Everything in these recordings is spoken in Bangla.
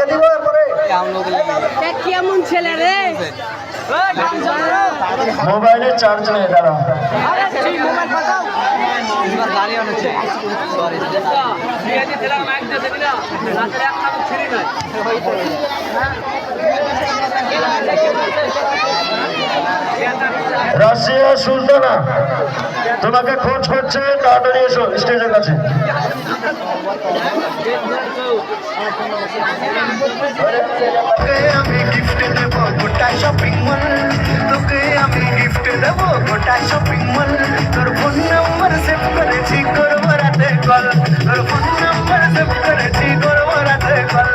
দিব এরপরে কেমন ছেলে রে মোবাইলে চার্জ নেই দাঁড়া রাশিয়া সুলতানা তোমাকে খোঁজ করছে তাড়াতাড়ি এসো স্টেজের কাছে আমি গিফট দেবো গোটা শপিং মল তোকে আমি গিফট দেবো গোটা শপিং মল তোর ফোন নাম্বার সেভ করেছি করবো রাতে কল তোর ফোন নাম্বার সেভ করেছি করবো রাতে কল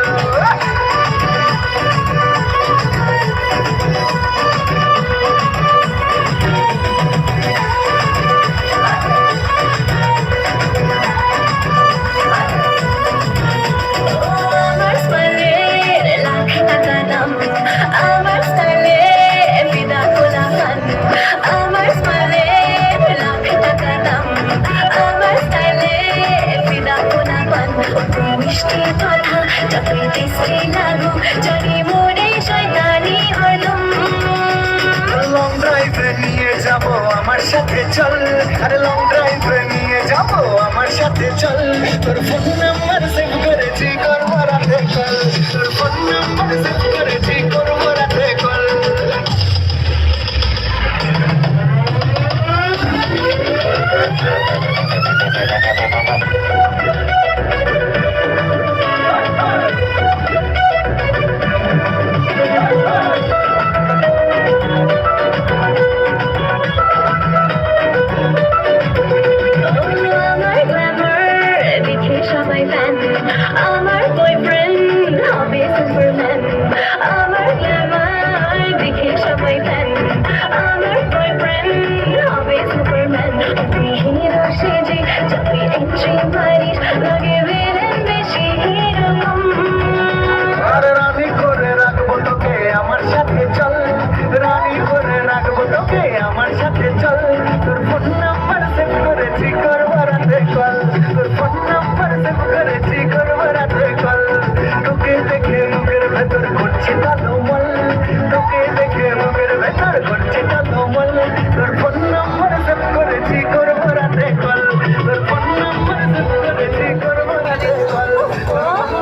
লং ড্রাইভে নিয়ে যাব আমার সাথে চল আরে লং ড্রাইভে নিয়ে যাব আমার সাথে চল তোর ফোন নাম্বার সেভ করেছি করবো রাতে কল তোর ফোন নাম্বার সেভ করেছি করবো রাতে কল আমার বয়ফ্রেন্ড হবে সুপারম্যান আমার গ্ল্যামার দেখে সবাই ফ্যান আমার বয়ফ্রেন্ড হবে সুপারম্যান তুই হিরো সেজে যতই এন্ট্রি মারিস লাগে ভিলেন বেশি হিরো কম আরে রানী করে রাখবো তোকে আমার সাথে চল রানী করে রাখবো তোকে আমার সাথে চল তোর ফোন নাম্বার সেভ করেছি